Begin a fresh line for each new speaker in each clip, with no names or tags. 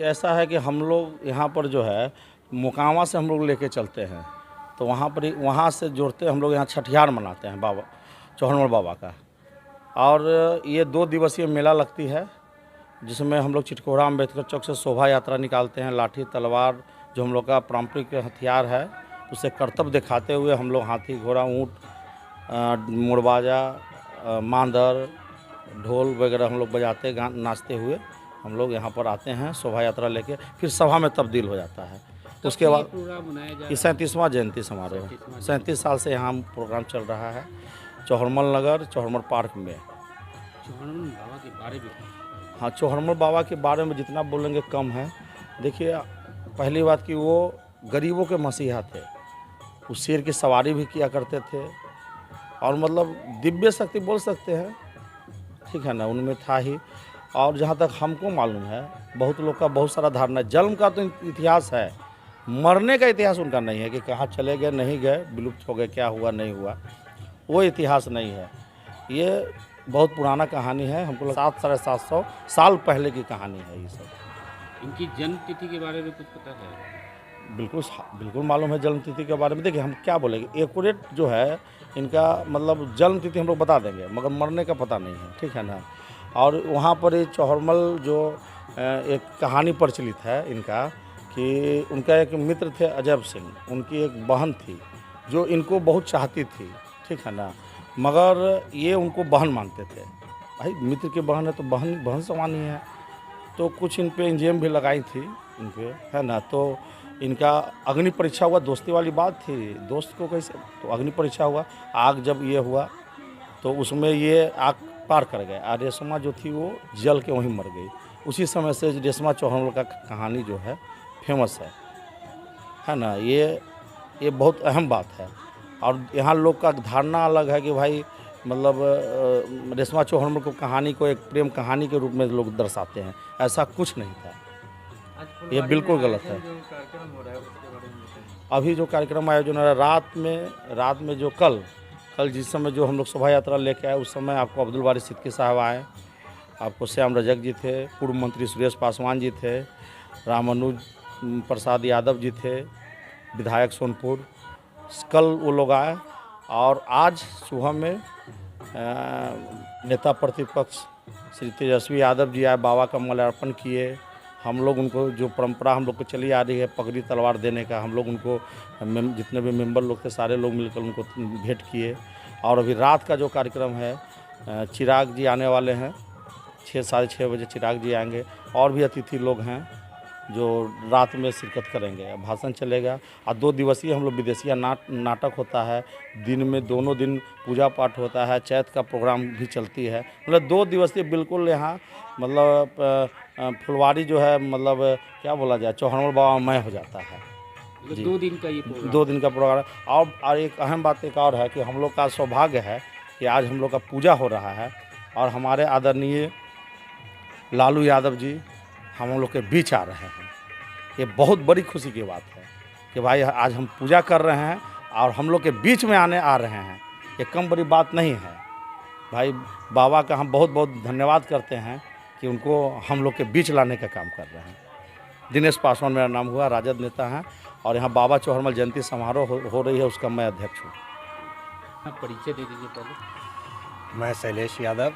ऐसा है कि हम लोग यहाँ पर जो है मोकामा से हम लोग लेके चलते हैं, तो वहाँ पर वहाँ से जोड़ते हम लोग यहाँ छठियार मनाते हैं बाबा चौहरमल बाबा का। और ये 2 दिवसीय मेला लगती है, जिसमें हम लोग चिटकोरा अम्बेडकर चौक से शोभा यात्रा निकालते हैं। लाठी तलवार जो हम लोग का पारंपरिक हथियार है, उसे कर्तव्य दिखाते हुए हम लोग हाथी घोड़ा ऊँट मोरबाजा मांदर ढोल वगैरह हम लोग बजाते नाचते हुए हम लोग यहाँ पर आते हैं शोभा यात्रा लेके, फिर सभा में तब्दील हो जाता है। उसके बाद ये 37वां जयंती समारोह 37 साल से यहाँ प्रोग्राम चल रहा है चौहरमल नगर चौहरमल पार्क में।
चौहरमल बाबा के बारे में
हाँ, चौहरमल बाबा के बारे में जितना बोलेंगे कम है। देखिए, पहली बात कि वो गरीबों के मसीहा थे, वो शेर की सवारी भी किया करते थे और मतलब दिव्य शक्ति बोल सकते हैं, ठीक है ना, उनमें था ही। और जहाँ तक हमको मालूम है, बहुत लोग का बहुत सारा धारणा है। जन्म का तो इतिहास है, मरने का इतिहास उनका नहीं है कि कहाँ चले गए नहीं गए, विलुप्त हो गए, क्या हुआ नहीं हुआ, वो इतिहास नहीं है। ये बहुत पुराना कहानी है, हमको 700-750 साल पहले की कहानी है ये सब।
इनकी जन्म तिथि के बारे में कुछ पता है?
बिल्कुल मालूम है जन्म तिथि के बारे में। देखिए, हम क्या बोलेंगे, एक्यूरेट जो है इनका मतलब जन्म तिथि हम लोग बता देंगे, मगर मरने का पता नहीं है, ठीक है ना। और वहाँ पर ये चौहरमल जो एक कहानी प्रचलित है इनका, कि उनका एक मित्र थे अजब सिंह, उनकी एक बहन थी जो इनको बहुत चाहती थी, ठीक है ना, मगर ये उनको बहन मानते थे। भाई मित्र की बहन है तो बहन समान ही है। तो कुछ इन पे इंजेम भी लगाई थी इन पे, है ना। तो इनका अग्नि परीक्षा हुआ, दोस्ती वाली बात थी, दोस्त को कैसे, तो अग्नि परीक्षा हुआ। आग जब ये हुआ तो उसमें ये आग पार कर गए और रेशमा जो थी वो जल के वहीं मर गई। उसी समय से रेशमा चौहरमल का कहानी जो है फेमस है ना। ये बहुत अहम बात है। और यहाँ लोग का धारणा अलग है कि भाई मतलब रेशमा चौहरमल को कहानी को एक प्रेम कहानी के रूप में लोग दर्शाते हैं, ऐसा कुछ नहीं था, ये बिल्कुल गलत है। अभी जो कार्यक्रम आयोजन है रात में जो कल जिस समय जो हम लोग शोभा यात्रा लेके आए, उस समय आपको अब्दुल बारी सिद्दीकी साहब आए, आपको श्याम रजक जी थे, पूर्व मंत्री सुरेश पासवान जी थे, रामानुज प्रसाद यादव जी थे, विधायक सोनपुर, कल वो लोग आए। और आज सुबह में नेता प्रतिपक्ष श्री तेजस्वी यादव जी आए, बाबा का माल्यार्पण किए। हम लोग उनको जो परंपरा हम लोग को चली आ रही है पगड़ी तलवार देने का, हम लोग उनको जितने भी मेंबर लोग थे सारे लोग मिलकर उनको भेंट किए। और अभी रात का जो कार्यक्रम है, चिराग जी आने वाले हैं, 6-6:30 बजे चिराग जी आएंगे। और भी अतिथि लोग हैं जो रात में शिरकत करेंगे, भाषण चलेगा। और 2 दिवसीय हम लोग विदेशिया नाटक होता है, दिन में दोनों दिन पूजा पाठ होता है, चैत का प्रोग्राम भी चलती है। मतलब 2 दिवसीय बिल्कुल यहाँ मतलब फुलवारी जो है मतलब क्या बोला जाए, चौहरमल बाबा मय हो जाता है।
2 दिन का ये प्रोग्राम,
2 दिन का प्रोग्राम। और एक अहम बात एक और है कि हम लोग का सौभाग्य है कि आज हम लोग का पूजा हो रहा है और हमारे आदरणीय लालू यादव जी हम लोग के बीच आ रहे हैं। ये बहुत बड़ी खुशी की बात है कि भाई आज हम पूजा कर रहे हैं और हम लोग के बीच में आ रहे हैं, ये कम बड़ी बात नहीं है। भाई बाबा का हम बहुत बहुत धन्यवाद करते हैं कि उनको हम लोग के बीच लाने का काम कर रहे हैं। दिनेश पासवान मेरा नाम हुआ, राजद नेता हैं और यहाँ बाबा चौहरमल जयंती समारोह हो रही है, उसका मैं अध्यक्ष हूँ।
परिचय दे दीजिए पहले।
मैं शैलेश यादव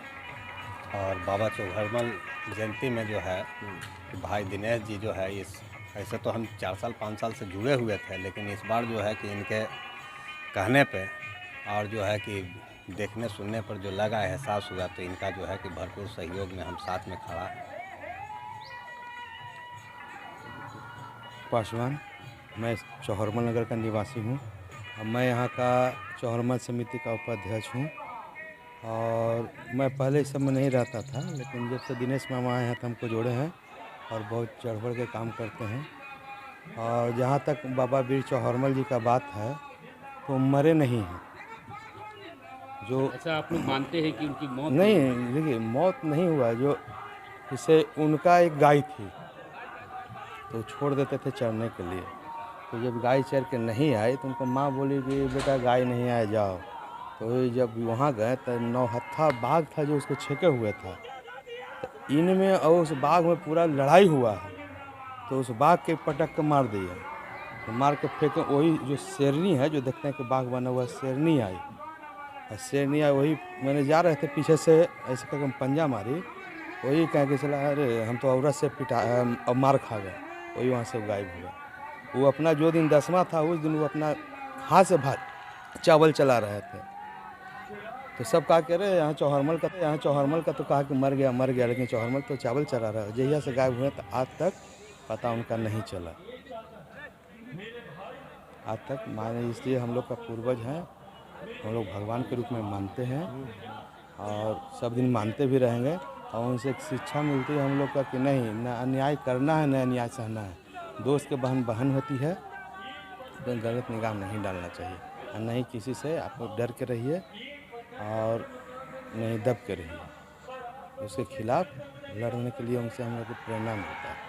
और बाबा चौहरमल जयंती में जो है भाई दिनेश जी जो है, इस ऐसे तो हम 4 साल 5 साल से जुड़े हुए थे, लेकिन इस बार जो है कि इनके कहने पे और जो है कि देखने सुनने पर जो लगा एहसास हुआ, तो इनका जो है कि भरपूर सहयोग में हम साथ में खड़ा है।
पासवान, मैं चौहरमल नगर का निवासी हूँ और मैं यहाँ का चौहरमल समिति का उपाध्यक्ष हूँ। और मैं पहले इस सब में नहीं रहता था, लेकिन जब से दिनेश मामा आए हैं तो हमको जोड़े हैं और बहुत चढ़ बढ़ के काम करते हैं। और जहाँ तक बाबा वीर चौहरमल जी का बात है, तो मरे नहीं हैं। जो
ऐसा आप लोग मानते हैं कि उनकी मौत
नहीं, देखिए मौत नहीं हुआ, जो जैसे उनका एक गाय थी तो छोड़ देते थे चरने के लिए, तो जब गाय चर के नहीं आई तो उनको माँ बोली कि बेटा गाय नहीं आए जाओ। तो जब वहाँ गए तो नौहत्था बाघ था जो उसको छेके हुए था, तो इनमें और उस बाघ में पूरा लड़ाई हुआ है। तो उस बाघ के पटक के मार दिया, तो मार के फेंके, वही जो शेरनी है जो देखते हैं कि बाघ बना हुआ शेरनी आई, और शेरनी आई वही मैंने जा रहे थे पीछे से ऐसे करके पंजा मारी, वही कह के चला अरे हम तो औरत से पिटा और मार खा गए, वही वहाँ से गायब हुआ। वो अपना जो दिन 10वां था उस दिन वो अपना हाथ से भात चावल चला रहे थे, तो सब कहा कि अरे यहाँ चौहरमल का तो कहा कि मर गया, लेकिन चौहरमल तो चावल चला रहा है। जहिया से गायब हुए तो आज तक पता उनका नहीं चला, आज तक माने। इसलिए हम लोग का पूर्वज हैं, हम लोग भगवान के रूप में मानते हैं और सब दिन मानते भी रहेंगे। और उनसे एक शिक्षा मिलती है हम लोग का कि नहीं, न अन्याय करना है न अन्याय सहना है। दोस्त के बहन होती है तो गलत निगाह नहीं डालना चाहिए, और नहीं किसी से आप लोग डर के रहिए और नहीं दब के रहिए। उसके खिलाफ लड़ने के लिए उनसे हम लोग को प्रेरणा मिलता है।